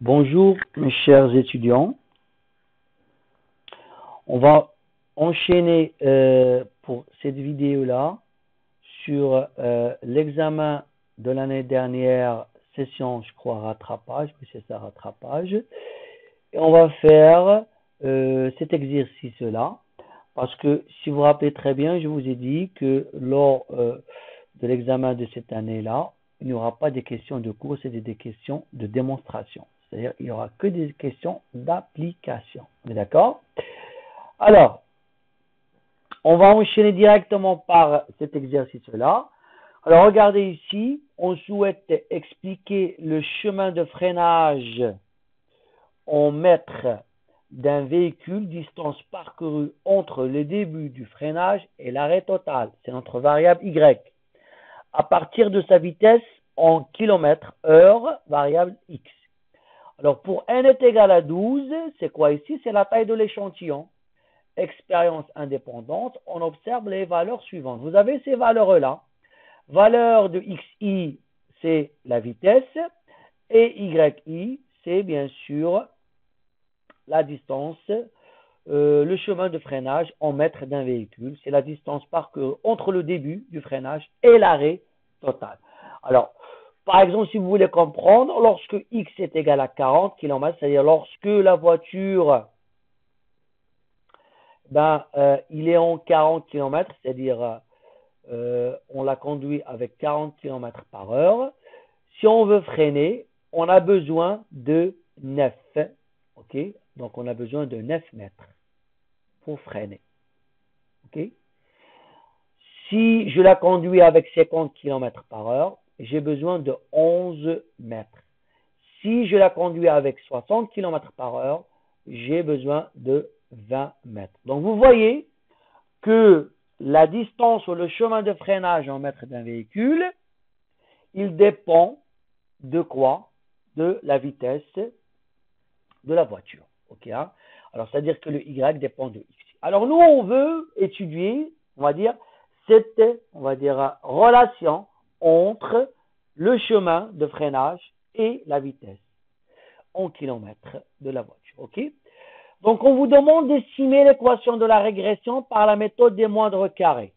Bonjour mes chers étudiants, on va enchaîner pour cette vidéo-là sur l'examen de l'année dernière, session je crois rattrapage, oui c'est ça rattrapage, et on va faire cet exercice-là, parce que si vous vous rappelez très bien, je vous ai dit que lors de l'examen de cette année-là, il n'y aura pas des questions de cours, c'est des questions de démonstration. C'est-à-dire qu'il n'y aura que des questions d'application. On est d'accord? Alors, on va enchaîner directement par cet exercice-là. Alors, regardez ici, on souhaite expliquer le chemin de freinage en mètres d'un véhicule, distance parcourue entre le début du freinage et l'arrêt total. C'est notre variable Y. À partir de sa vitesse en km/h, variable X. Alors, pour n est égal à 12, c'est quoi ici? C'est la taille de l'échantillon. Expérience indépendante, on observe les valeurs suivantes. Vous avez ces valeurs-là. Valeur de xi, c'est la vitesse, et yi, c'est bien sûr la distance, le chemin de freinage en mètres d'un véhicule. C'est la distance parcourue entre le début du freinage et l'arrêt total. Alors, par exemple, si vous voulez comprendre, lorsque x est égal à 40 km, c'est-à-dire lorsque la voiture, il est en 40 km, c'est-à-dire on la conduit avec 40 km par heure. Si on veut freiner, on a besoin de 9. Ok? Donc, on a besoin de 9 mètres pour freiner. Ok? Si je la conduis avec 50 km par heure, j'ai besoin de 11 mètres. Si je la conduis avec 60 km par heure, j'ai besoin de 20 mètres. Donc, vous voyez que la distance ou le chemin de freinage en mètres d'un véhicule, il dépend de quoi? De la vitesse de la voiture. Ok, hein? Alors, c'est-à-dire que le Y dépend de X. Alors, nous, on veut étudier, on va dire, cette, relation entre le chemin de freinage et la vitesse en kilomètres de la voiture. Ok? Donc, on vous demande d'estimer l'équation de la régression par la méthode des moindres carrés.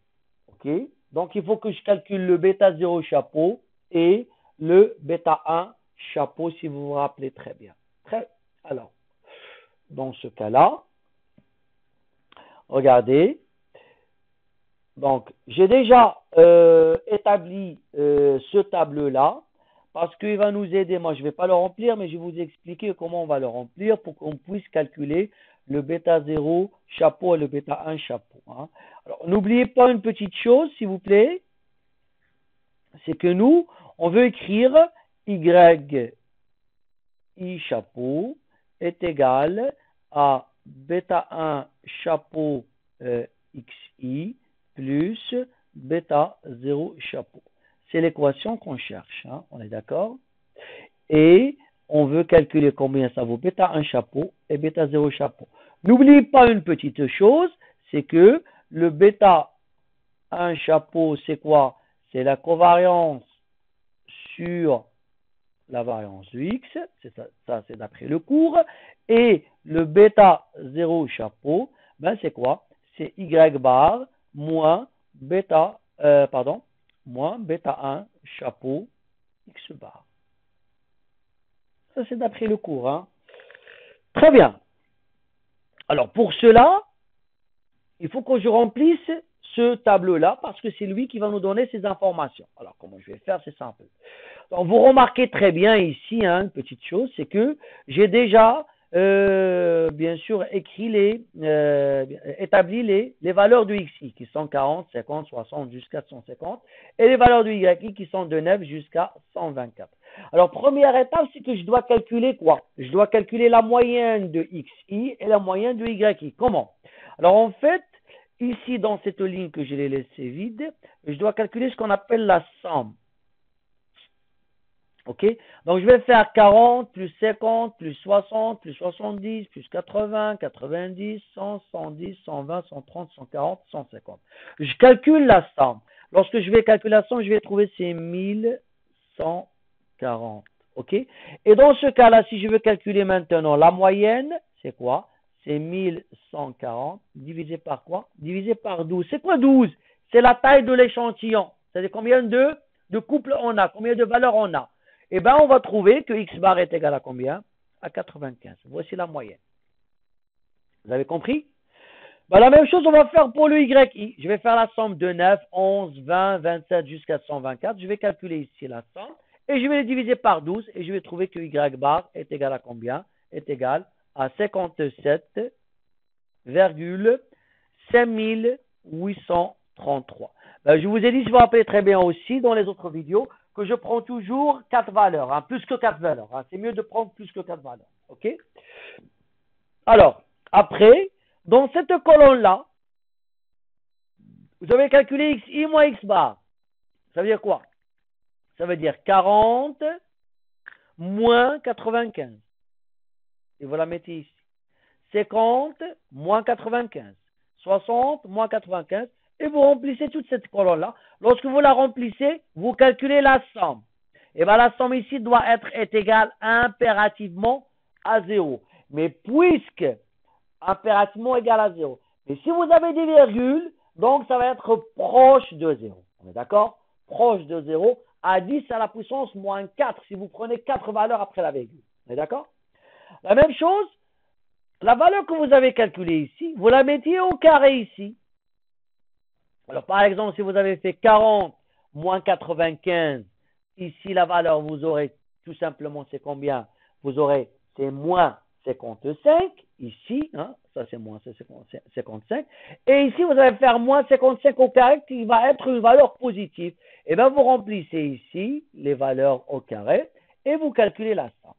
Ok? Donc, il faut que je calcule le bêta 0 chapeau et le bêta 1 chapeau, si vous vous rappelez très bien. Alors, dans ce cas-là, regardez. Donc, j'ai déjà établi ce tableau-là parce qu'il va nous aider. Moi, je ne vais pas le remplir, mais je vais vous expliquer comment on va le remplir pour qu'on puisse calculer le bêta 0 chapeau et le bêta 1 chapeau. Hein. Alors, n'oubliez pas une petite chose, s'il vous plaît. C'est que nous, on veut écrire Y I chapeau est égal à bêta 1 chapeau XI plus bêta 0 chapeau. C'est l'équation qu'on cherche, hein, on est d'accord? Et on veut calculer combien ça vaut bêta 1 chapeau et bêta 0 chapeau. N'oubliez pas une petite chose, c'est que le bêta 1 chapeau, c'est quoi? C'est la covariance sur la variance de x, ça c'est d'après le cours, et le bêta 0 chapeau, c'est quoi? C'est y bar moins bêta 1 chapeau x bar. Ça c'est d'après le cours. Hein. Très bien. Alors pour cela, il faut que je remplisse ce tableau-là parce que c'est lui qui va nous donner ces informations. Alors comment je vais faire? C'est simple. Donc, vous remarquez très bien ici, hein, une petite chose, c'est que j'ai déjà, bien sûr, établi les valeurs de xi qui sont 40, 50, 60 jusqu'à 150 et les valeurs de yi qui sont de 9 jusqu'à 124. Alors, première étape, c'est que je dois calculer quoi? Je dois calculer la moyenne de xi et la moyenne de yi. Comment? Alors, en fait, ici, dans cette ligne que je l'ai laissée vide, je dois calculer ce qu'on appelle la somme. Ok? Donc, je vais faire 40, plus 50, plus 60, plus 70, plus 80, 90, 100, 110, 120, 130, 140, 150. Je calcule la somme. Lorsque je vais calculer la somme, je vais trouver ces 1140. OK? Et dans ce cas-là, si je veux calculer maintenant la moyenne, c'est quoi? C'est 1140 divisé par quoi? Divisé par 12. C'est quoi 12? C'est la taille de l'échantillon. C'est-à-dire combien de couples on a, combien de valeurs on a. Eh bien, on va trouver que x bar est égal à combien? À 95. Voici la moyenne. Vous avez compris? Ben, la même chose, on va faire pour le YI. Je vais faire la somme de 9, 11, 20, 27 jusqu'à 124. Je vais calculer ici la somme et je vais les diviser par 12 et je vais trouver que Y bar est égal à combien? Est égal à 57,5833. Ben, je vous ai dit, je vous rappelle très bien aussi dans les autres vidéos que je prends toujours 4 valeurs, hein, plus que 4 valeurs. Hein. C'est mieux de prendre plus que 4 valeurs. OK? Alors, après, dans cette colonne-là, vous avez calculé xi moins x bar. Ça veut dire quoi? Ça veut dire 40 moins 95. Et vous la mettez ici. 50 moins 95. 60 moins 95. Et vous remplissez toute cette colonne-là. Lorsque vous la remplissez, vous calculez la somme. Et bien la somme ici doit être égale impérativement à 0. Mais puisque impérativement égale à 0. Mais si vous avez des virgules, donc ça va être proche de 0. On est d'accord? Proche de 0 à 10 à la puissance moins 4 si vous prenez 4 valeurs après la virgule. On est d'accord? La même chose, la valeur que vous avez calculée ici, vous la mettiez au carré ici. Alors par exemple, si vous avez fait 40 moins 95, ici la valeur vous aurez tout simplement c'est combien? Vous aurez, c'est moins 55, ici, hein, ça c'est moins 55, et ici vous allez faire moins 55 au carré qui va être une valeur positive. Et bien vous remplissez ici les valeurs au carré et vous calculez la somme.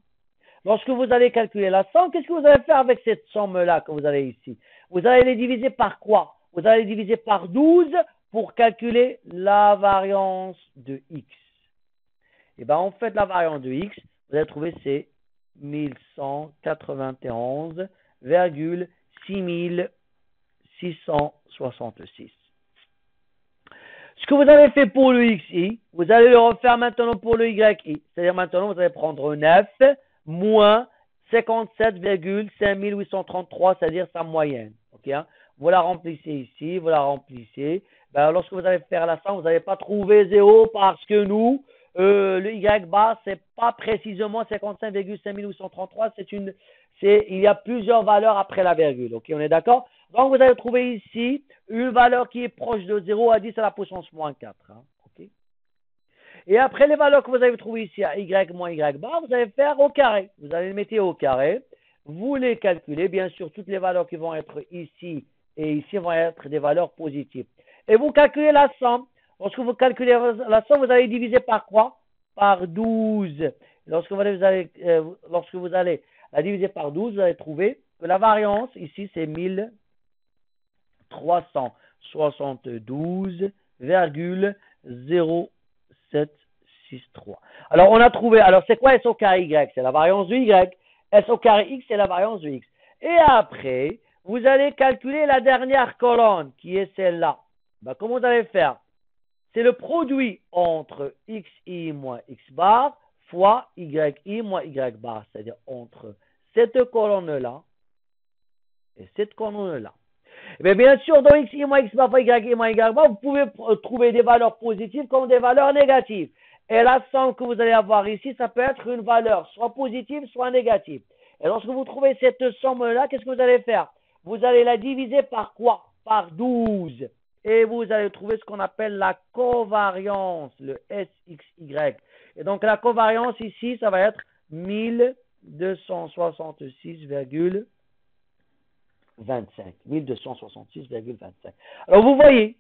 Lorsque vous allez calculer la somme, qu'est-ce que vous allez faire avec cette somme-là que vous avez ici? Vous allez les diviser par quoi? Vous allez les diviser par 12 pour calculer la variance de x. Et bien en fait la variance de x, vous allez trouver c'est 1191,6666. Ce que vous avez fait pour le xi, vous allez le refaire maintenant pour le yi. C'est-à-dire maintenant, vous allez prendre 9 moins 57,5833, c'est-à-dire sa moyenne. Okay, hein? Vous la remplissez ici, vous la remplissez. Ben, lorsque vous allez faire la somme, vous n'allez pas trouver 0 parce que nous, le y bar, c'est pas précisément 55,5833, il y a plusieurs valeurs après la virgule. Ok, on est d'accord? Donc, vous allez trouver ici une valeur qui est proche de 0 à 10 à la puissance moins 4. Hein, okay? Et après les valeurs que vous avez trouvées ici à y moins y bar, vous allez faire au carré. Vous allez les mettre au carré. Vous les calculez. Bien sûr, toutes les valeurs qui vont être ici et ici vont être des valeurs positives. Et vous calculez la somme. Lorsque vous calculez la somme, vous allez diviser par quoi? Par 12. Lorsque vous allez la diviser par 12, vous allez trouver que la variance ici, c'est 1372,0763. Alors, on a trouvé, alors c'est quoi S au carré Y? C'est la variance de Y. S au carré X, c'est la variance de X. Et après, vous allez calculer la dernière colonne, qui est celle-là. Ben, comment vous allez faire? C'est le produit entre xi moins x bar fois yi moins y bar, c'est-à-dire entre cette colonne-là et cette colonne-là. Mais bien sûr, dans xi moins x bar fois yi moins y bar, vous pouvez trouver des valeurs positives comme des valeurs négatives. Et la somme que vous allez avoir ici, ça peut être une valeur soit positive, soit négative. Et lorsque vous trouvez cette somme-là, qu'est-ce que vous allez faire? Vous allez la diviser par quoi? Par 12. Et vous allez trouver ce qu'on appelle la covariance, le SXY. Et donc la covariance ici, ça va être 1266,25. 1266,25. Alors vous voyez,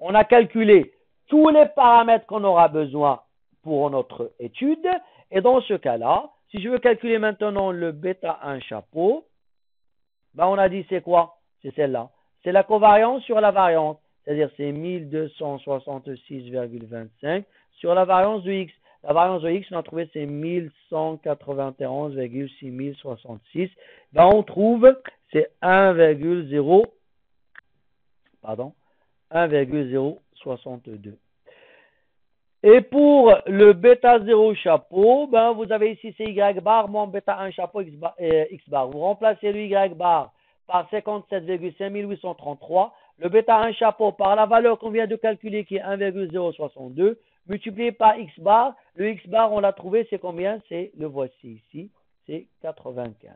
on a calculé tous les paramètres qu'on aura besoin pour notre étude. Et dans ce cas-là, si je veux calculer maintenant le bêta 1 chapeau, ben on a dit c'est quoi? C'est celle-là. C'est la covariance sur la variance. C'est-à-dire c'est 1266,25 sur la variance de x. La variance de x, on a trouvé c'est 1191,6066. Ben on trouve c'est 1,062. Et pour le bêta 0 chapeau, ben, vous avez ici c'est y bar moins bêta 1 chapeau x bar. Vous remplacez le y bar par 57,5833. Le bêta 1 chapeau par la valeur qu'on vient de calculer qui est 1,062 multiplié par x bar. Le x bar, on l'a trouvé, c'est combien? C'est le voici ici, c'est 95.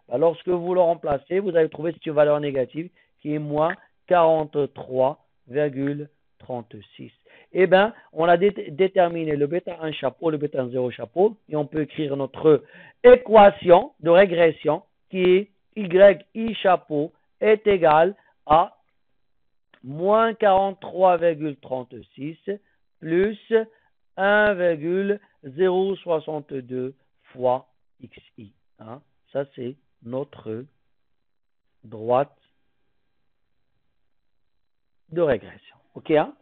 Ben, lorsque vous le remplacez, vous allez trouver cette valeur négative qui est moins 43,36. Eh bien, on a déterminé le bêta 1 chapeau, le bêta 0 chapeau, et on peut écrire notre équation de régression qui est y chapeau est égal à moins 43,36 plus 1,062 fois xi. Hein? Ça, c'est notre droite de régression. OK, hein?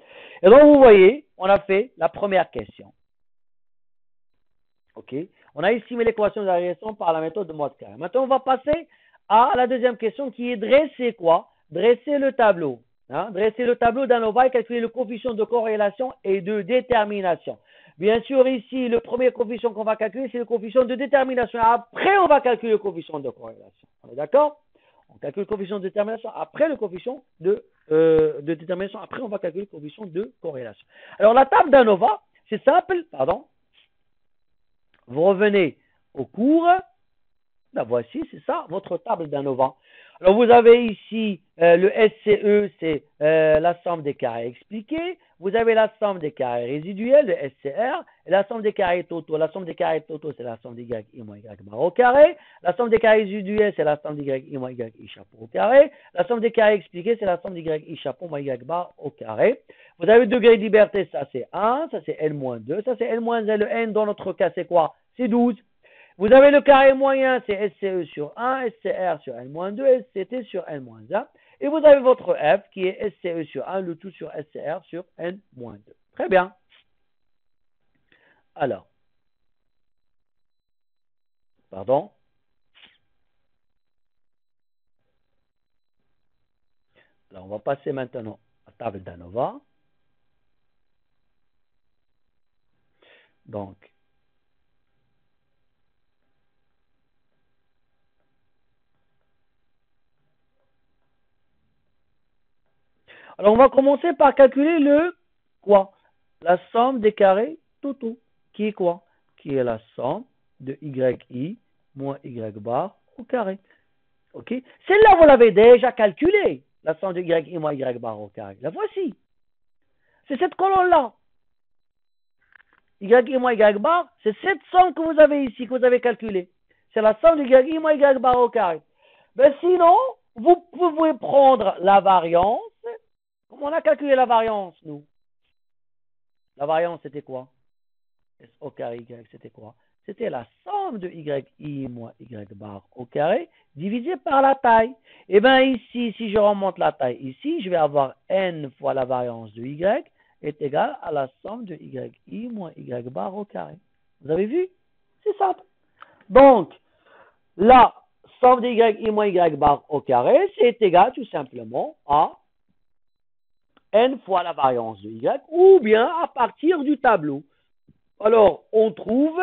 Et donc, vous voyez, on a fait la première question. OK? On a estimé l'équation de la régression par la méthode de mode carré. Maintenant, on va passer à la deuxième question qui est dresser quoi? Dresser le tableau. Hein? Dresser le tableau d'ANOVA et calculer le coefficient de corrélation et de détermination. Bien sûr, ici, le premier coefficient qu'on va calculer, c'est le coefficient de détermination. Après, on va calculer le coefficient de corrélation. On est d'accord? On calcule le coefficient de détermination après le coefficient de détermination. Après, on va calculer le coefficient de corrélation. Alors, la table d'ANOVA, c'est simple, pardon. Vous revenez au cours. La voici, c'est ça, votre table d'ANOVA. Alors, vous avez ici le SCE, c'est la somme des carrés expliqués. Vous avez la somme des carrés résiduels, le SCR, et la somme des carrés totaux. La somme des carrés totaux, c'est la somme d'y moins y bar au carré. La somme des carrés résiduels, c'est la somme d'y moins y chapeau au carré. La somme des carrés expliqués, c'est la somme d'y chapeau moins y bar au carré. Vous avez le degré de liberté, ça c'est 1, ça c'est N-2, ça c'est N-1. Le N dans notre cas, c'est quoi? C'est 12. Vous avez le carré moyen, c'est SCE sur 1, SCR sur N-2, SCT sur N-1. Et vous avez votre F qui est SCE sur 1, le tout sur SCR sur N-2. Très bien. Alors, pardon. Alors, on va passer maintenant à la table d'ANOVA. Donc, alors, on va commencer par calculer le quoi? La somme des carrés totaux. Qui est quoi? Qui est la somme de yi moins y bar au carré. OK? Celle-là, vous l'avez déjà calculée. La somme de yi moins y bar au carré. La voici. C'est cette colonne-là. Y moins y bar, c'est cette somme que vous avez ici, que vous avez calculée. C'est la somme de y moins y bar au carré. Mais sinon, vous pouvez prendre la variance. Comment on a calculé la variance, nous? La variance, c'était quoi? S au carré y, c'était quoi? C'était la somme de yi moins y bar au carré divisé par la taille. Et bien ici, si je remonte la taille ici, je vais avoir n fois la variance de y est égal à la somme de yi moins y bar au carré. Vous avez vu? C'est simple. Donc, la somme de yi moins y bar au carré, c'est égal tout simplement à n fois la variance de y, ou bien à partir du tableau. Alors, on trouve,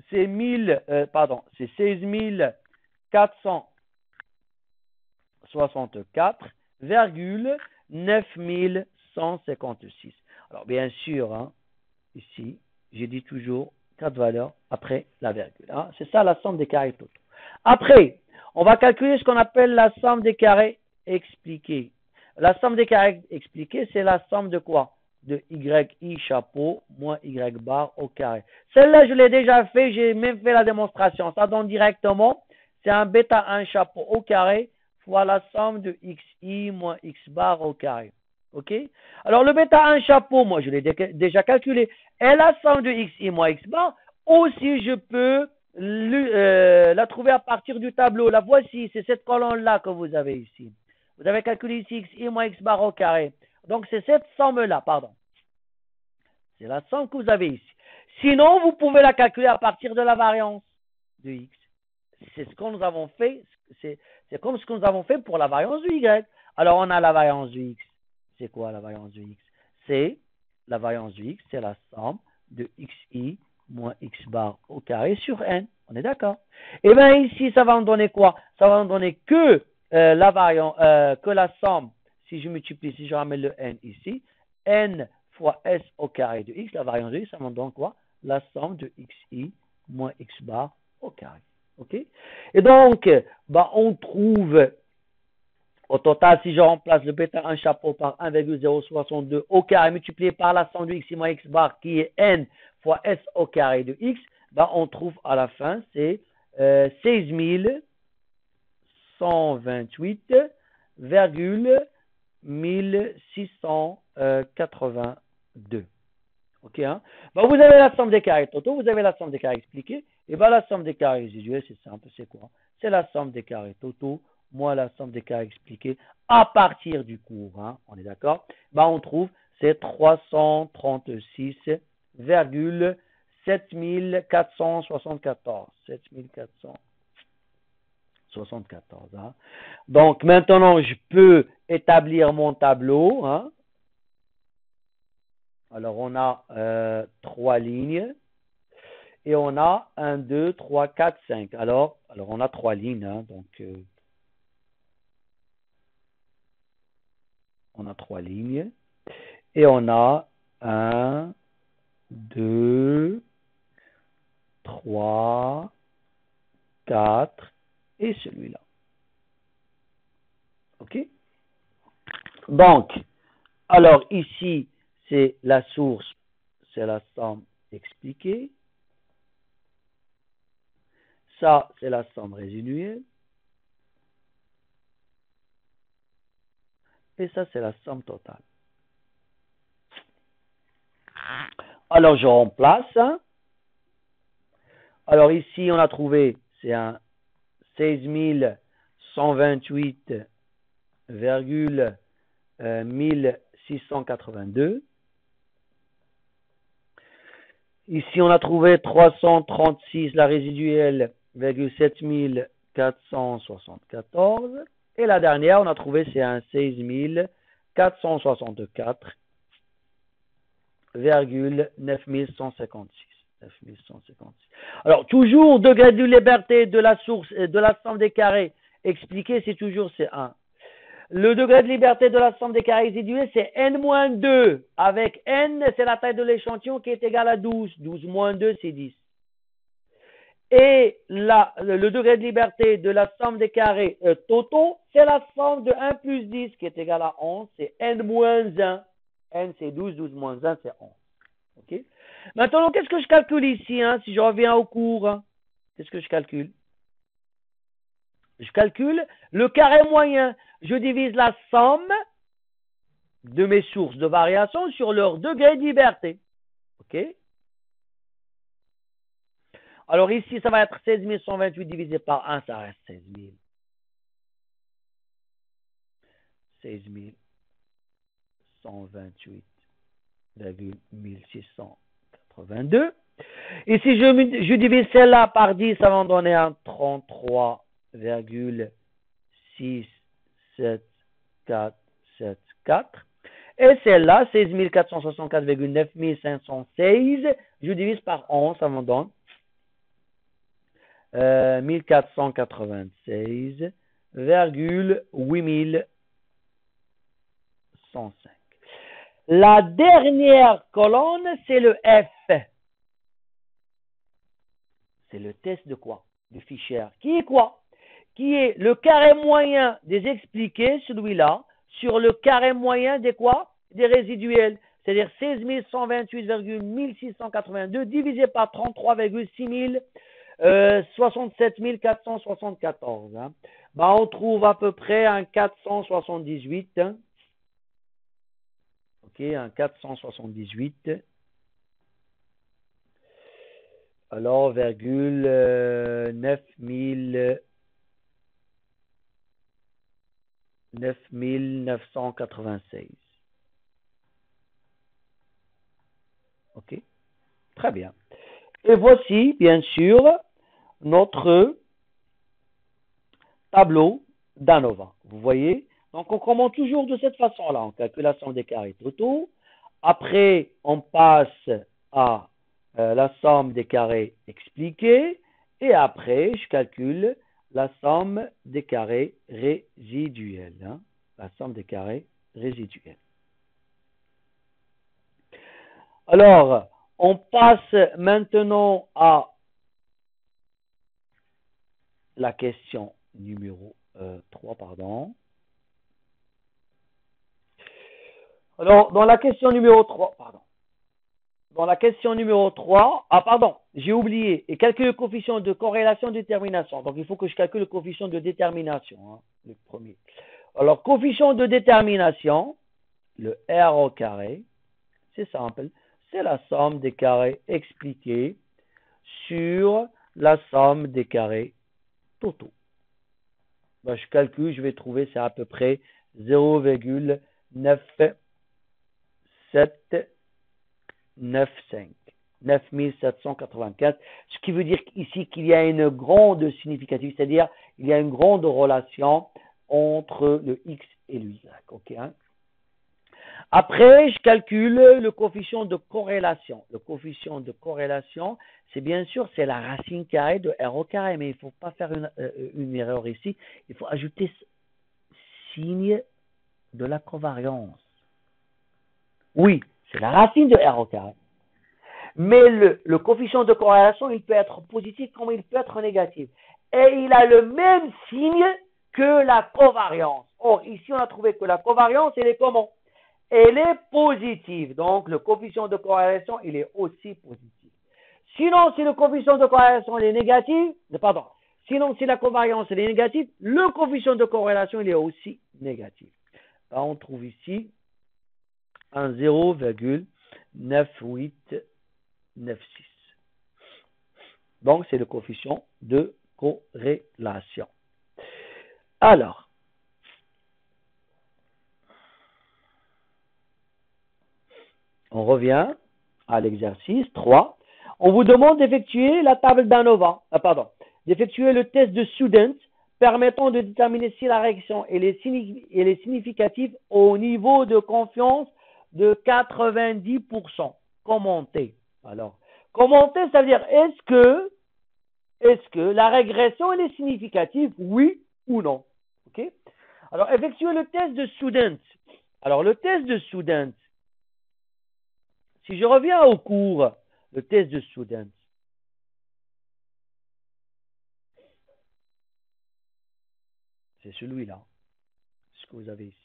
c'est 16,94,9156. Alors, bien sûr, hein, ici, j'ai dit toujours 4 valeurs après la virgule. Hein. C'est ça la somme des carrés totaux. Après, on va calculer ce qu'on appelle la somme des carrés expliqués. La somme des carrés expliqués, c'est la somme de quoi? De yi chapeau moins y bar au carré. Celle-là, je l'ai déjà fait, j'ai même fait la démonstration. Ça donne directement, c'est un bêta 1 chapeau au carré fois la somme de xi moins x bar au carré. OK? Alors, le bêta 1 chapeau, moi, je l'ai déjà calculé. Et la somme de xi moins x bar, aussi, je peux la trouver à partir du tableau. La voici, c'est cette colonne-là que vous avez ici. Vous avez calculé ici xi moins x bar au carré. Donc, c'est cette somme-là, pardon. C'est la somme que vous avez ici. Sinon, vous pouvez la calculer à partir de la variance de x. C'est ce que nous avons fait. C'est comme ce que nous avons fait pour la variance de y. Alors, on a la variance de x. C'est quoi la variance de x? C'est la variance de x, c'est la somme de xi moins x bar au carré sur n. On est d'accord? Et bien ici, ça va en donner quoi? Ça va en donner que la variance, que la somme, si je multiplie, si je ramène le n ici, n fois s au carré de x, la variance de x, ça va en donner quoi? La somme de xi moins x bar au carré. OK? Et donc, bah, on trouve au total, si je remplace le bêta 1 chapeau par 1,062 au carré multiplié par la somme de x moins x bar qui est n fois s au carré de x, bah, on trouve à la fin, c'est 16 128,1682. OK, hein? Bah, vous avez la somme des carrés totaux, vous avez la somme des carrés expliqués, et bah, la somme des carrés résiduels, c'est simple, c'est quoi? C'est la somme des carrés totaux moins la somme des carrés expliqués à partir du cours, hein? On est d'accord? Bah, on trouve, c'est 336,7474. 74, hein? Donc, maintenant, je peux établir mon tableau, hein? Alors, on a 3 lignes et on a 1, 2, 3, 4, 5. Alors on a 3 lignes, hein, donc on a 3 lignes et on a 1, 2, 3, 4 et celui-là. OK? Donc, alors ici, c'est la source, c'est la somme expliquée. Ça, c'est la somme résiduelle. Et ça, c'est la somme totale. Alors, je remplace. Hein. Alors, ici, on a trouvé, c'est un 16 128,1682. Ici, on a trouvé 336, la résiduelle, 7474. Et la dernière, on a trouvé, c'est un 16 464,9156. Alors, toujours degré de liberté de la source, de la somme des carrés expliqué, c'est toujours c'est 1. Le degré de liberté de la somme des carrés résiduels, c'est n-2. Avec n, c'est la taille de l'échantillon qui est égale à 12. 12 moins 2, c'est 10. Et le degré de liberté de la somme des carrés totaux, c'est la somme de 1 plus 10 qui est égale à 11. C'est n-1. N, c'est 12. 12 moins 1, c'est 11. OK? Maintenant, qu'est-ce que je calcule ici, hein, si je reviens au cours? Hein? Qu'est-ce que je calcule? Je calcule le carré moyen. Je divise la somme de mes sources de variation sur leur degré de liberté. OK? Alors ici, ça va être 16 128 divisé par 1, ça reste 16 000. 16 128,1682. Et si je divise celle-là par 10, ça va en donner un 33,67474. Et celle-là, 16 464,9516, je divise par 11, ça me donne 1496,8105. La dernière colonne, c'est le F. C'est le test de quoi? De Fischer. Qui est quoi? Qui est le carré moyen des expliqués, celui-là, sur le carré moyen des quoi? Des résiduels. C'est-à-dire 16 128,1682 divisé par 33,6 67 474. Hein. Bah, on trouve à peu près un 478. Hein. OK, un 478. Alors, 9996. OK? Très bien. Et voici, bien sûr, notre tableau d'ANOVA. Vous voyez? Donc, on commence toujours de cette façon-là. On calcule la somme des carrés totaux Après, on passe à la somme des carrés expliqués. Et après, je calcule la somme des carrés résiduels. Hein, la somme des carrés résiduels. Alors, on passe maintenant à la question numéro 3, pardon. Alors, dans la question numéro 3, j'ai oublié, et calcule le coefficient de corrélation détermination. Donc, il faut que je calcule le coefficient de détermination, hein, le premier. Alors, coefficient de détermination, le R au carré, c'est simple, c'est la somme des carrés expliqués sur la somme des carrés totaux. Ben, je calcule, je vais trouver, c'est à peu près 0,9795. 9784, ce qui veut dire ici qu'il y a une grande significative, c'est-à-dire il y a une grande relation entre le X et le Y. Okay, hein? Après, je calcule le coefficient de corrélation. Le coefficient de corrélation, c'est bien sûr, c'est la racine carrée de R au carré, mais il ne faut pas faire une erreur ici. Il faut ajouter signe de la covariance. Oui, c'est la racine de R au carré. Mais le coefficient de corrélation, il peut être positif comme il peut être négatif. Et il a le même signe que la covariance. Or, ici, on a trouvé que la covariance, elle est comment? Elle est positive. Donc, le coefficient de corrélation, il est aussi positif. Sinon, si le coefficient de corrélation est négatif, sinon, si la covariance elle est négative, le coefficient de corrélation, il est aussi négatif. Là, on trouve ici un 0,9896. Donc, c'est le coefficient de corrélation. Alors, on revient à l'exercice 3. On vous demande d'effectuer la table d'ANOVA, d'effectuer le test de Student permettant de déterminer si la réaction elle est significative au niveau de confiance de 90%. Commenter. Alors, commenter, ça veut dire est-ce que la régression elle est significative, oui ou non? Ok? Alors, effectuer le test de Student. Alors, le test de Student, si je reviens au cours, le test de Student, c'est celui-là, ce que vous avez ici.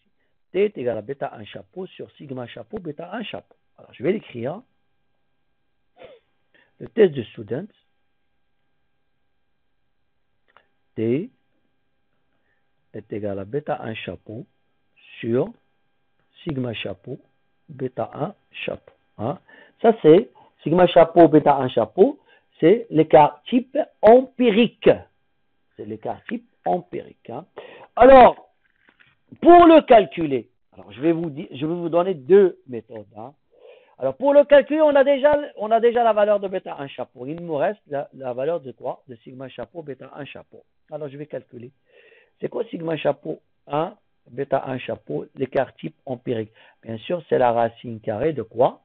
T est égal à bêta 1 chapeau sur sigma chapeau, bêta 1 chapeau. Alors, je vais l'écrire. Le test de Student, T est égal à bêta 1 chapeau sur sigma chapeau, bêta 1 chapeau. Hein? Ça, c'est sigma chapeau, bêta 1 chapeau, c'est l'écart type empirique. C'est l'écart type empirique. Hein? Alors, pour le calculer, alors je vais vous donner deux méthodes. Hein? Alors, pour le calculer, on a déjà la valeur de bêta 1 chapeau. Il nous reste la valeur de quoi? De sigma chapeau, bêta 1 chapeau. Alors, je vais calculer. C'est quoi sigma chapeau 1, bêta 1 chapeau, l'écart type empirique? Bien sûr, c'est la racine carrée de quoi?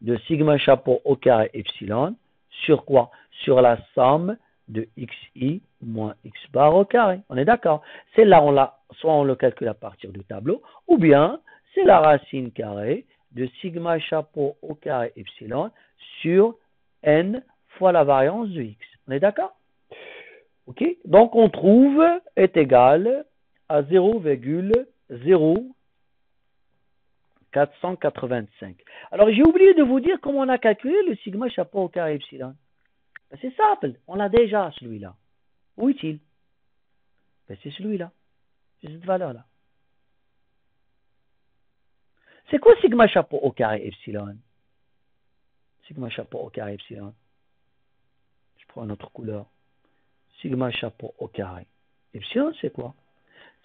De sigma chapeau au carré epsilon sur quoi? Sur la somme de xi moins x bar au carré. On est d'accord? C'est là, soit on le calcule à partir du tableau, ou bien c'est la racine carrée de sigma chapeau au carré epsilon sur n fois la variance de x. On est d'accord? Ok? Donc on trouve est égal à 0,0485. Alors j'ai oublié de vous dire comment on a calculé le sigma chapeau au carré epsilon. Ben, c'est simple, on l'a déjà celui-là. Où est-il? Ben, c'est celui-là, c'est cette valeur-là. C'est quoi sigma chapeau au carré epsilon? Sigma chapeau au carré epsilon. Je prends une autre couleur. Sigma chapeau au carré. Epsilon, c'est quoi?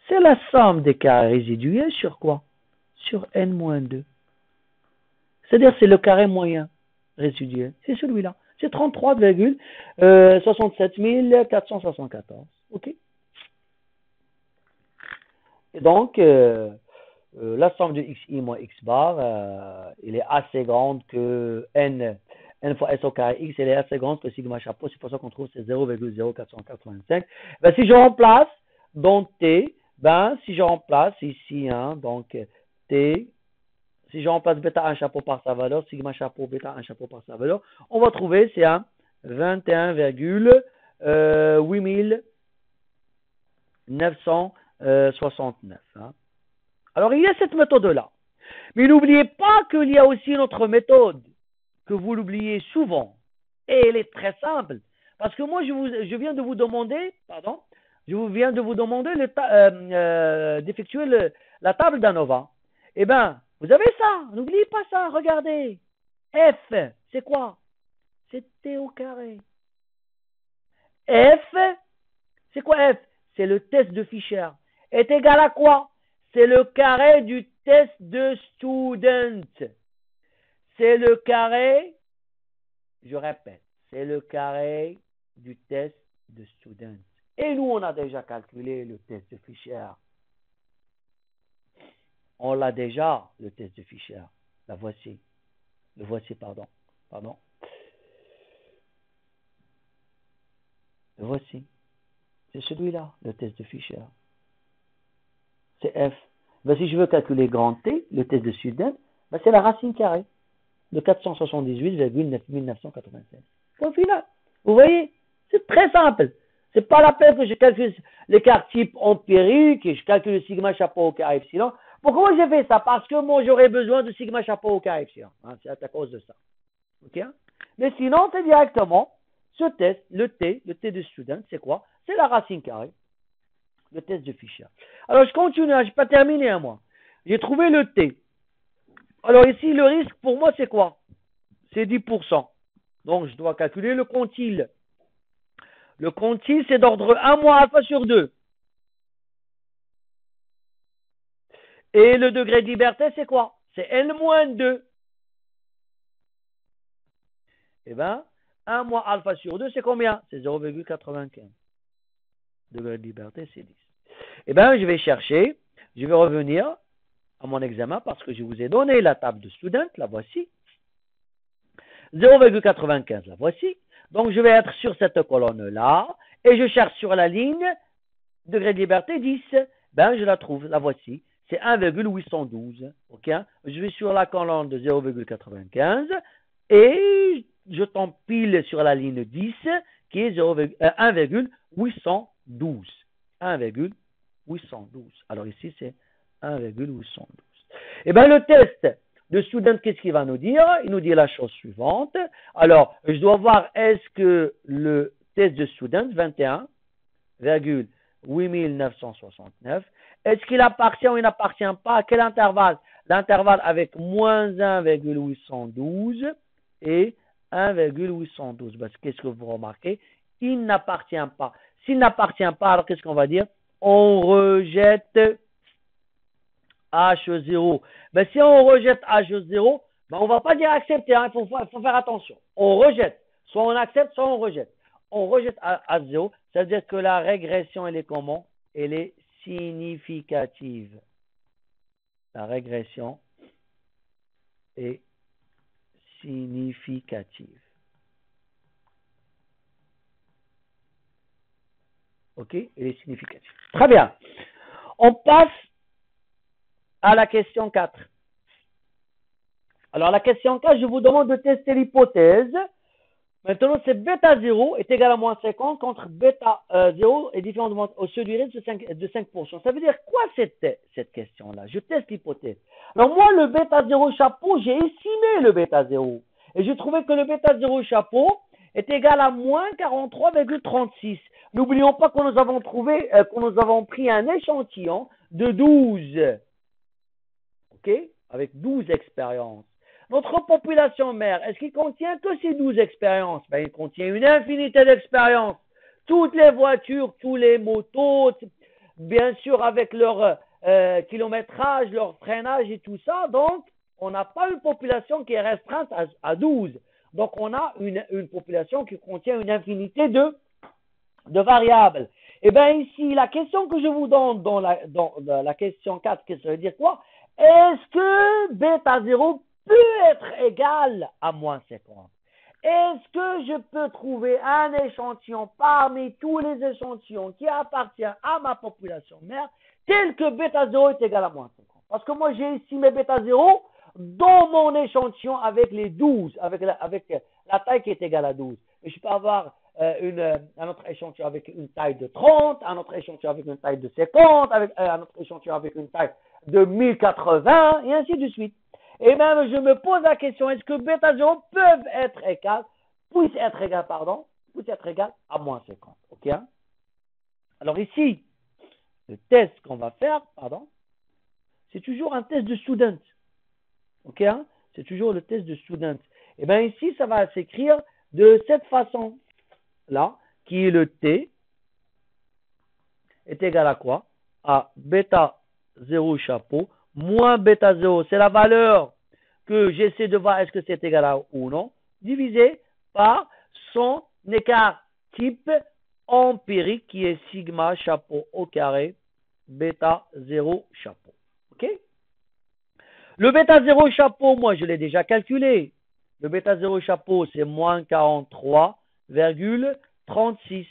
C'est la somme des carrés résiduels sur quoi? Sur n-2. C'est-à-dire c'est le carré moyen résiduel. C'est celui-là. C'est 33,67 474. OK? Et donc, la somme de xi moins x bar, il est assez grande que n fois s au carré x, elle est assez grande que sigma chapeau, c'est pour ça qu'on trouve c'est 0,0485. Ben, si je remplace dans t, ben, si je remplace ici, hein, donc t, si je remplace bêta 1 chapeau par sa valeur, sigma chapeau, bêta 1 chapeau par sa valeur, on va trouver c'est un 21,8969. Hein. Alors, il y a cette méthode-là. Mais n'oubliez pas qu'il y a aussi une autre méthode que vous l'oubliez souvent. Et elle est très simple. Parce que moi, je viens de vous demander, d'effectuer la table d'ANOVA. Eh bien, vous avez ça. N'oubliez pas ça. Regardez. F, c'est quoi? C'est T au carré. F, c'est quoi F? C'est le test de Fisher. Est égal à quoi? C'est le carré du test de student. C'est le carré, je répète, c'est le carré du test de student. Et nous, on a déjà calculé le test de Fisher. On l'a déjà, le test de Fisher. La voici. Le voici, pardon. Le voici. C'est celui-là, le test de Fisher. C'est F. Ben, si je veux calculer grand T, le test de student, ben, c'est la racine carrée de 478,9996. Point final. Vous voyez, c'est très simple. C'est pas la peine que je calcule l'écart type empirique et je calcule le sigma chapeau au carré epsilon. Pourquoi j'ai fait ça? Parce que moi, j'aurais besoin de sigma chapeau au carré epsilon. Hein, c'est à cause de ça. Ok? Mais sinon, c'est directement ce test, le T de student, c'est quoi? C'est la racine carrée. Le test de Fisher. Alors, je continue, je n'ai pas terminé à moi. J'ai trouvé le T. Alors ici, le risque pour moi, c'est quoi? C'est 10%. Donc, je dois calculer le quantile. Le quantile, c'est d'ordre 1 moins alpha sur 2. Et le degré de liberté, c'est quoi? C'est N moins 2. Eh bien, 1 moins alpha sur 2, c'est combien? C'est 0,95. Degré de liberté, c'est 10. Eh bien, je vais chercher, je vais revenir à mon examen parce que je vous ai donné la table de student, la voici. 0,95, la voici. Donc, je vais être sur cette colonne-là et je cherche sur la ligne degré de liberté 10. Ben, je la trouve, la voici. C'est 1,812. Ok? Je vais sur la colonne de 0,95 et je tombe pile sur la ligne 10 qui est 1,812. 1,812. Alors ici, c'est 1,812. Eh bien, le test de student, qu'est-ce qu'il va nous dire? Il nous dit la chose suivante. Alors, je dois voir est-ce que le test de student, 21,8969, est-ce qu'il appartient ou il n'appartient pas à quel intervalle? L'intervalle avec moins 1,812 et 1,812. Parce que qu'est-ce que vous remarquez? Il n'appartient pas. S'il n'appartient pas, alors qu'est-ce qu'on va dire? On rejette H0. Ben, si on rejette H0, ben, on ne va pas dire accepter, hein, il faut faire attention. On rejette. Soit on accepte, soit on rejette. On rejette H0, ça veut dire que la régression, elle est comment? Elle est significative. La régression est significative. Ok? Elle est significative. Très bien. On passe à la question 4. Alors, la question 4, je vous demande de tester l'hypothèse. Maintenant, c'est bêta 0 est égal à moins 50 contre bêta 0 est différent au seuil du risque de 5%. Ça veut dire quoi cette question-là? Je teste l'hypothèse. Alors, moi, le bêta 0 chapeau, j'ai estimé le bêta 0. Et je trouvais que le bêta 0 chapeau est égal à moins 43,36. N'oublions pas que nous avons pris un échantillon de 12. OK? Avec 12 expériences. Notre population mère, est-ce qu'il contient que ces 12 expériences? Ben, il contient une infinité d'expériences. Toutes les voitures, tous les motos, bien sûr avec leur kilométrage, leur freinage et tout ça. Donc, on n'a pas une population qui est restreinte à 12. Donc, on a une population qui contient une infinité de variables. Et bien ici, la question que je vous donne dans la question 4, ça veut dire quoi? est-ce que bêta 0 peut être égal à moins 50? Est-ce que je peux trouver un échantillon parmi tous les échantillons qui appartient à ma population mère tel que bêta 0 est égal à moins 50? Parce que moi, j'ai estimé bêta 0 dans mon échantillon avec les 12, avec la taille qui est égale à 12. Et je peux avoir un autre échantillon avec une taille de 30, un autre échantillon avec une taille de 50, un autre échantillon avec une taille de 1080, et ainsi de suite. Et même, je me pose la question, est-ce que bêta 0 puisse être égal à moins 50. Ok, hein? Alors ici, le test qu'on va faire, c'est toujours un test de student. Ok, hein? C'est toujours le test de student. Et bien ici, ça va s'écrire de cette façon-là, qui est le T, est égal à quoi? À bêta 0 chapeau, moins bêta 0, c'est la valeur que j'essaie de voir est-ce que c'est égal à ou non, divisé par son écart type empirique qui est sigma chapeau au carré, bêta 0 chapeau. Ok? Le bêta 0 chapeau, moi je l'ai déjà calculé. Le bêta 0 chapeau, c'est moins 43,36.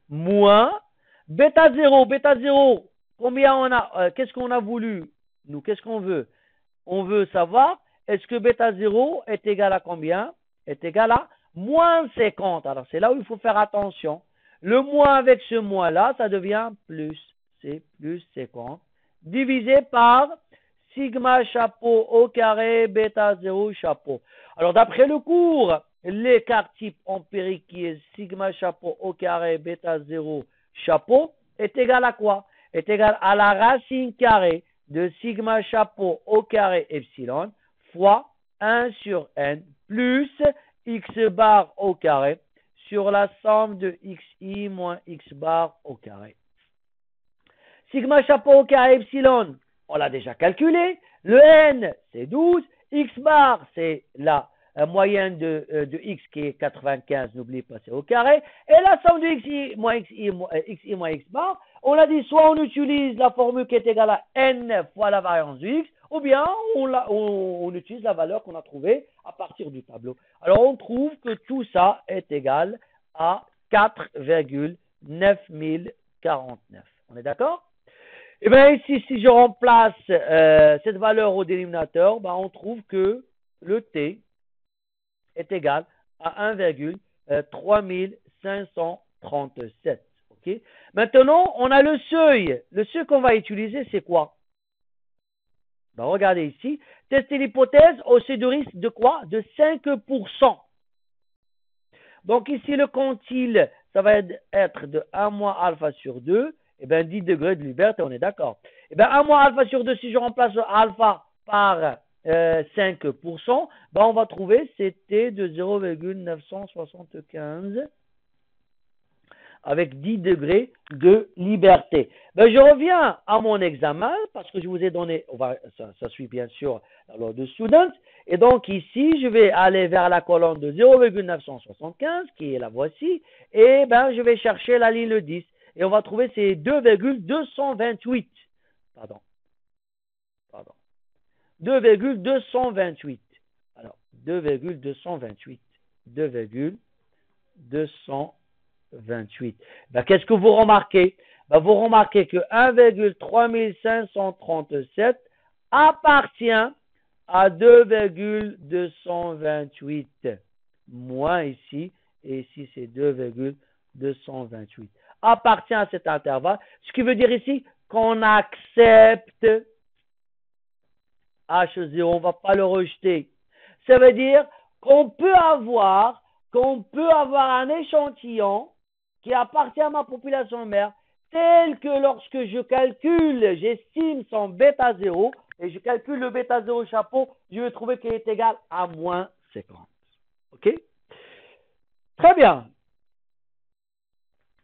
Moins bêta 0, combien on a, qu'est-ce qu'on a voulu? Nous, qu'est-ce qu'on veut? On veut savoir, est-ce que bêta 0 est égal à combien? Est égal à moins 50. Alors, c'est là où il faut faire attention. Le moins avec ce moins-là, ça devient plus. C'est plus 50. Divisé par sigma chapeau au carré, bêta 0 chapeau. Alors, d'après le cours, l'écart type empirique qui est sigma chapeau au carré, bêta 0 chapeau est égal à quoi? Est égal à la racine carrée de sigma chapeau au carré epsilon fois 1 sur n plus x bar au carré sur la somme de xi moins x bar au carré. Sigma chapeau au carré epsilon, on l'a déjà calculé. Le n, c'est 12. X bar, c'est la moyenne de x qui est 95, n'oubliez pas, c'est au carré. Et la somme de xi moins x bar, on a dit soit on utilise la formule qui est égale à n fois la variance de x, ou bien on utilise la valeur qu'on a trouvée à partir du tableau. Alors on trouve que tout ça est égal à 4,9049. On est d'accord? Et bien ici, si je remplace cette valeur au dénominateur, ben, on trouve que le T est égal à 1,3537. Okay? Maintenant, on a le seuil. Le seuil qu'on va utiliser, c'est quoi? Ben, regardez ici. Tester l'hypothèse au seuil de risque de quoi? De 5%. Donc ici, le quantile, ça va être de 1 moins alpha sur 2. Eh bien, 10 degrés de liberté, on est d'accord. Eh bien, 1 moins alpha sur 2, si je remplace alpha par 5%, ben on va trouver c'était de 0,975 avec 10 degrés de liberté. Ben, je reviens à mon examen parce que je vous ai donné, ça suit bien sûr la loi de student. Et donc ici, je vais aller vers la colonne de 0,975 qui est la voici. Et ben, je vais chercher la ligne 10. Et on va trouver ces 2,228. Pardon. 2,228. Alors, 2,228. 2,228. Ben, qu'est-ce que vous remarquez? Ben, vous remarquez que 1,3537 appartient à 2,228. Moins ici, et ici c'est 2,228. Appartient à cet intervalle, ce qui veut dire ici qu'on accepte H0, on ne va pas le rejeter. Ça veut dire qu'on peut avoir un échantillon qui appartient à ma population mère, tel que lorsque je calcule, j'estime son bêta 0, et je calcule le bêta 0 chapeau, je vais trouver qu'il est égal à moins 50. OK? Très bien.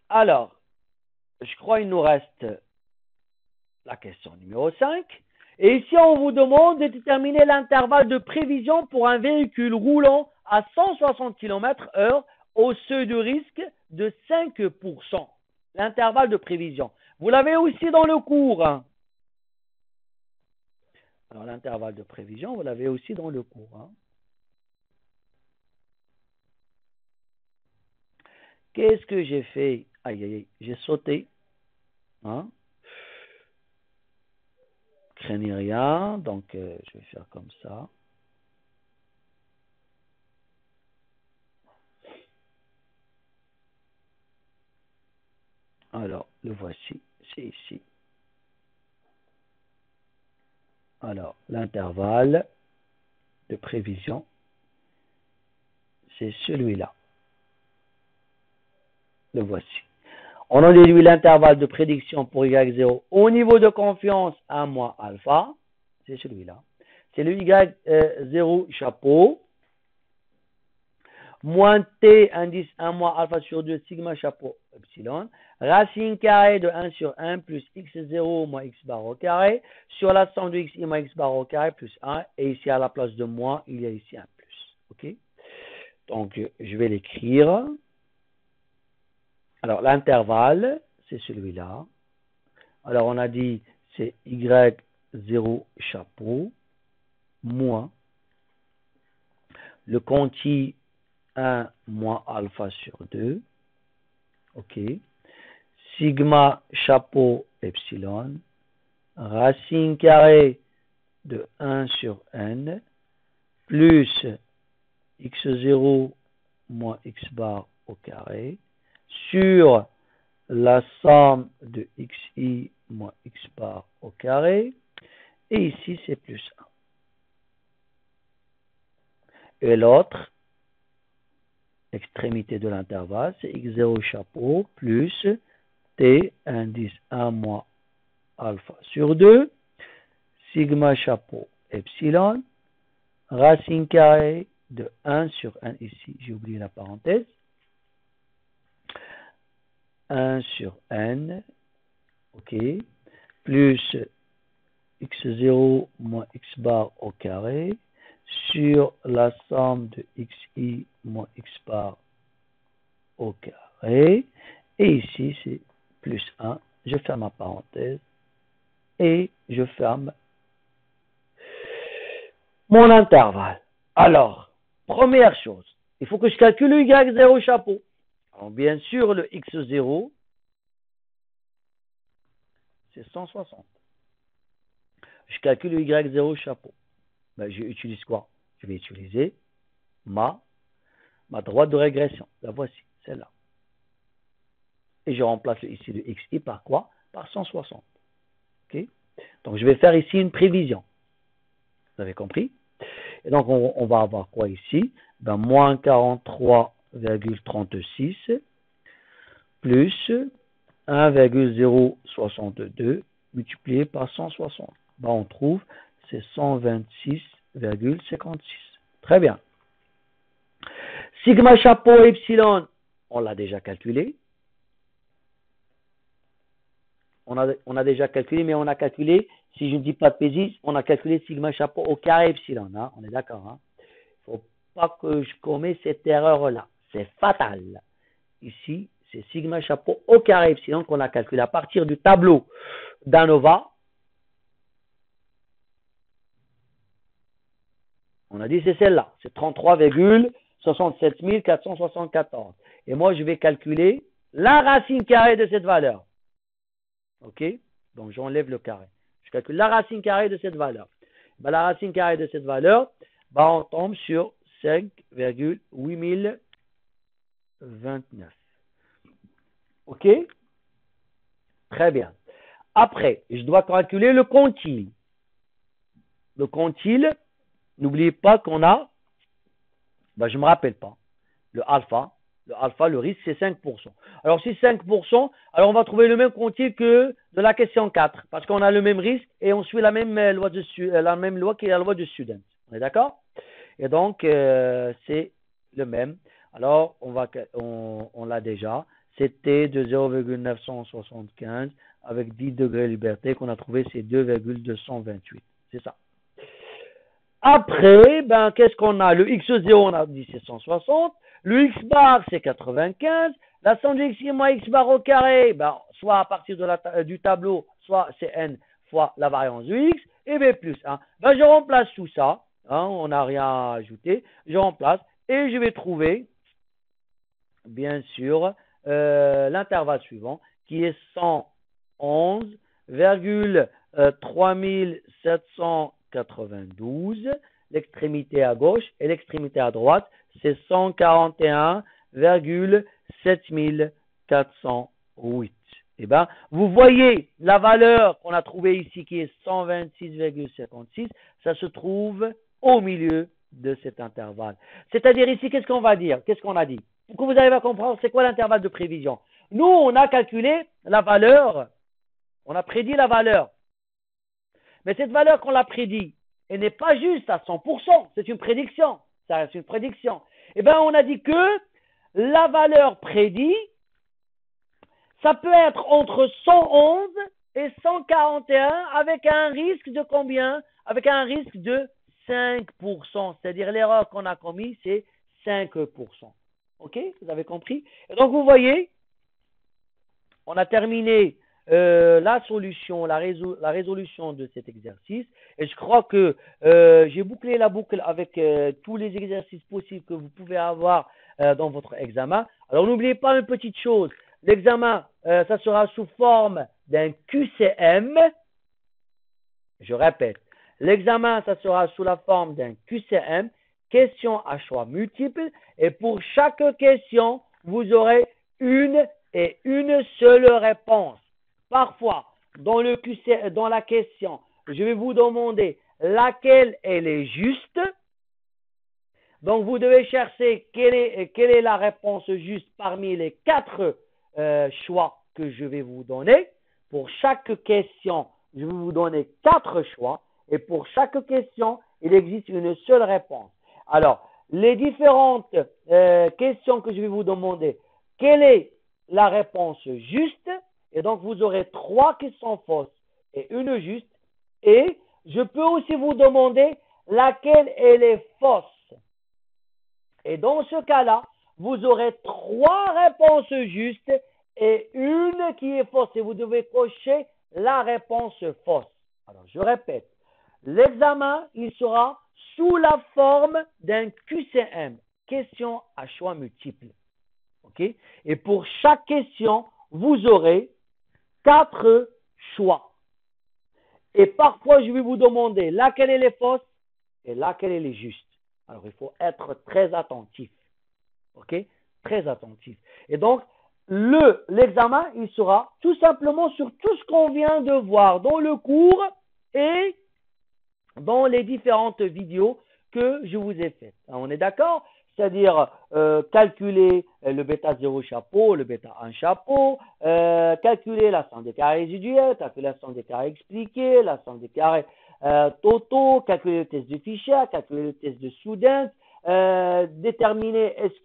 Alors, je crois qu'il nous reste la question numéro 5. Et ici, on vous demande de déterminer l'intervalle de prévision pour un véhicule roulant à 160 km/h au seuil de risque de 5%. L'intervalle de prévision. Vous l'avez aussi dans le cours. Alors, l'intervalle de prévision, vous l'avez aussi dans le cours. Hein. Qu'est-ce que j'ai fait? Aïe, aïe, aïe, j'ai sauté. Hein? Craignez rien, donc je vais faire comme ça. Alors, le voici, c'est ici. Alors, l'intervalle de prévision, c'est celui-là. Le voici. On a déduit l'intervalle de prédiction pour Y0 au niveau de confiance 1 moins alpha. C'est celui-là. C'est le Y0 chapeau moins T indice 1 moins alpha sur 2 sigma chapeau epsilon. Racine carrée de 1 sur 1 plus x0 moins x bar au carré sur la somme de xi moins x bar au carré plus 1. Et ici à la place de moins, il y a ici un plus. Ok? Donc je vais l'écrire. Alors, l'intervalle, c'est celui-là. Alors, on a dit, c'est Y0 chapeau, moins le conti 1 moins alpha sur 2. OK. Sigma chapeau epsilon, racine carrée de 1 sur n, plus x0 moins x bar au carré, sur la somme de xi moins x bar au carré, et ici c'est plus 1. Et l'autre extrémité de l'intervalle, c'est x0 chapeau plus t indice 1 moins alpha sur 2, sigma chapeau epsilon, racine carrée de 1 sur 1 ici, j'ai oublié la parenthèse, 1 sur n, ok, plus x0 moins x bar au carré sur la somme de xi moins x bar au carré. Et ici, c'est plus 1. Je ferme ma parenthèse et je ferme mon intervalle. Alors, première chose, il faut que je calcule le y0 chapeau. Alors, bien sûr, le x0, c'est 160. Je calcule le y0 chapeau. Ben, j'utilise quoi? Je vais utiliser ma droite de régression. La voici, celle-là. Et je remplace ici le xi par quoi? Par 160. Okay? Donc, je vais faire ici une prévision. Vous avez compris? Et donc, on va avoir quoi ici? Ben, moins 43,36 plus 1,062 multiplié par 160. Ben, on trouve, c'est 126,56. Très bien. Sigma chapeau epsilon, on l'a déjà calculé. On a déjà calculé, mais on a calculé, si je ne dis pas de bêtises, on a calculé sigma chapeau au carré epsilon. Hein, on est d'accord. Hein? Il ne faut pas que je commette cette erreur-là. C'est fatal. Ici, c'est sigma chapeau au carré epsilon qu'on a calculé à partir du tableau d'ANOVA. On a dit c'est celle-là. C'est 33,67 474. Et moi, je vais calculer la racine carrée de cette valeur. OK? Donc, j'enlève le carré. Je calcule la racine carrée de cette valeur. Ben, la racine carrée de cette valeur, ben, on tombe sur 5,8029. OK? Très bien. Après, je dois calculer le quantile. Le quantile, n'oubliez pas qu'on a, ben, je ne me rappelle pas, le alpha. Le alpha, le risque, c'est 5%. Alors, si 5%, alors on va trouver le même quantile que de la question 4, parce qu'on a le même risque et on suit la même loi, la même loi qui est la loi de Student. On est d'accord? Et donc, c'est le même. Alors, on l'a déjà. C'était de 0,975 avec 10 degrés de liberté qu'on a trouvé, c'est 2,228. C'est ça. Après, ben, qu'est-ce qu'on a? Le x0, on a dit c'est 160. Le x bar, c'est 95. La somme de xi moins x bar au carré, ben, soit à partir de du tableau, soit c'est n fois la variance de x. et B plus 1. Ben, je remplace tout ça, hein, on n'a rien à ajouter, je remplace et je vais trouver, bien sûr, l'intervalle suivant qui est 111,3792. L'extrémité à gauche et l'extrémité à droite, c'est 141,7408. Eh bien, vous voyez la valeur qu'on a trouvée ici qui est 126,56, ça se trouve au milieu de cet intervalle. C'est-à-dire ici, qu'est-ce qu'on va dire? Qu'est-ce qu'on a dit? Pour que vous arriviez à comprendre, c'est quoi l'intervalle de prévision? Nous, on a calculé la valeur, on a prédit la valeur. Mais cette valeur qu'on l'a prédit, elle n'est pas juste à 100%, c'est une prédiction. Ça reste une prédiction. Eh bien, on a dit que la valeur prédite, ça peut être entre 111 et 141 avec un risque de combien? Avec un risque de 5%. C'est-à-dire l'erreur qu'on a commise, c'est 5%. OK? Vous avez compris? Et donc, vous voyez, on a terminé la solution, la résolution de cet exercice. Et je crois que j'ai bouclé la boucle avec tous les exercices possibles que vous pouvez avoir dans votre examen. Alors, n'oubliez pas une petite chose. L'examen, ça sera sous forme d'un QCM. Je répète, l'examen, ça sera sous la forme d'un QCM, question à choix multiples. Et pour chaque question, vous aurez une et une seule réponse. Parfois, dans la question, je vais vous demander laquelle elle est juste. Donc, vous devez chercher quelle est la réponse juste parmi les 4 choix que je vais vous donner. Pour chaque question, je vais vous donner 4 choix. Et pour chaque question, il existe une seule réponse. Alors, les différentes questions que je vais vous demander, quelle est la réponse juste? Et donc, vous aurez 3 qui sont fausses et une juste. Et je peux aussi vous demander laquelle elle est fausse. Et dans ce cas-là, vous aurez 3 réponses justes et une qui est fausse. Et vous devez cocher la réponse fausse. Alors, je répète. L'examen, il sera sous la forme d'un QCM, question à choix multiples. OK? Et pour chaque question, vous aurez 4 choix. Et parfois, je vais vous demander laquelle elle est fausse et laquelle elle est juste. Alors, il faut être très attentif. OK? Très attentif. Et donc, l'examen, il sera tout simplement sur tout ce qu'on vient de voir dans le cours et dans les différentes vidéos que je vous ai faites. On est d'accord? C'est-à-dire calculer le bêta 0 chapeau, le bêta 1 chapeau, calculer la somme des carrés résiduels, calculer la somme des carrés expliqués, la somme des carrés totaux, calculer le test de Fisher, calculer le test de Student, déterminer est-ce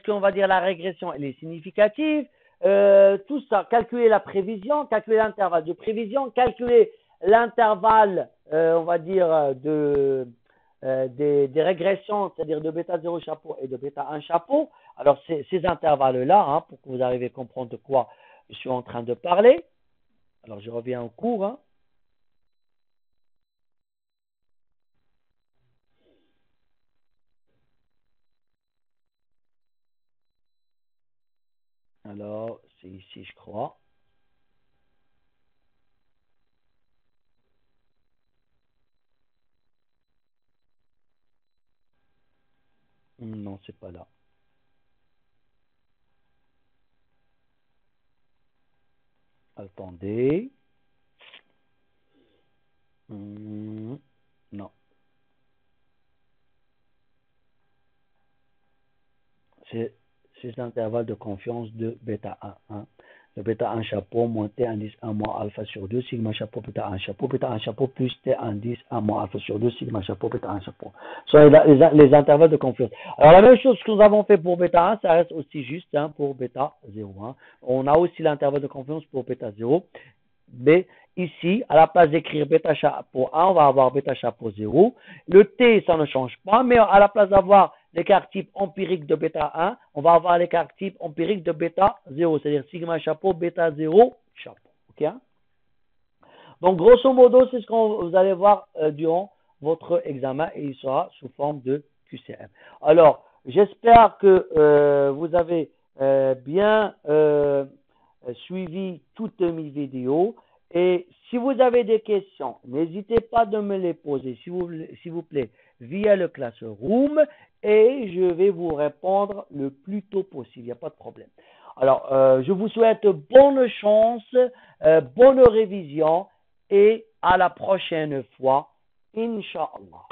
qu'on va dire la régression elle est significative, tout ça, calculer la prévision, calculer l'intervalle de prévision, calculer l'intervalle, on va dire, des régressions, c'est-à-dire de bêta 0 chapeau et de bêta 1 chapeau. Alors, ces intervalles-là, hein, pour que vous arriviez à comprendre de quoi je suis en train de parler. Alors, je reviens au cours. Hein. Alors, c'est ici, je crois. Non, c'est pas là. Attendez. Non. C'est l'intervalle de confiance de bêta 1. Hein. Le bêta 1 chapeau moins T indice 1 moins alpha sur 2, sigma chapeau bêta 1 chapeau plus T indice 1 moins alpha sur 2, sigma chapeau bêta 1 chapeau. Ce sont les intervalles de confiance. Alors la même chose que nous avons fait pour bêta 1, ça reste aussi juste hein, pour bêta 0. Hein. On a aussi l'intervalle de confiance pour bêta 0. Mais ici, à la place d'écrire bêta chapeau 1, on va avoir bêta chapeau 0. Le T, ça ne change pas, mais à la place d'avoir l'écart type empirique de bêta 1, on va avoir l'écart type empirique de bêta 0, c'est-à-dire sigma chapeau, bêta 0, chapeau. Okay, hein? Donc, grosso modo, c'est ce que vous allez voir durant votre examen et il sera sous forme de QCM. Alors, j'espère que vous avez bien suivi toutes mes vidéos et si vous avez des questions, n'hésitez pas de me les poser, s'il vous plaît, via le Classroom et je vais vous répondre le plus tôt possible, il n'y a pas de problème. Alors, je vous souhaite bonne chance, bonne révision et à la prochaine fois, Inch'Allah.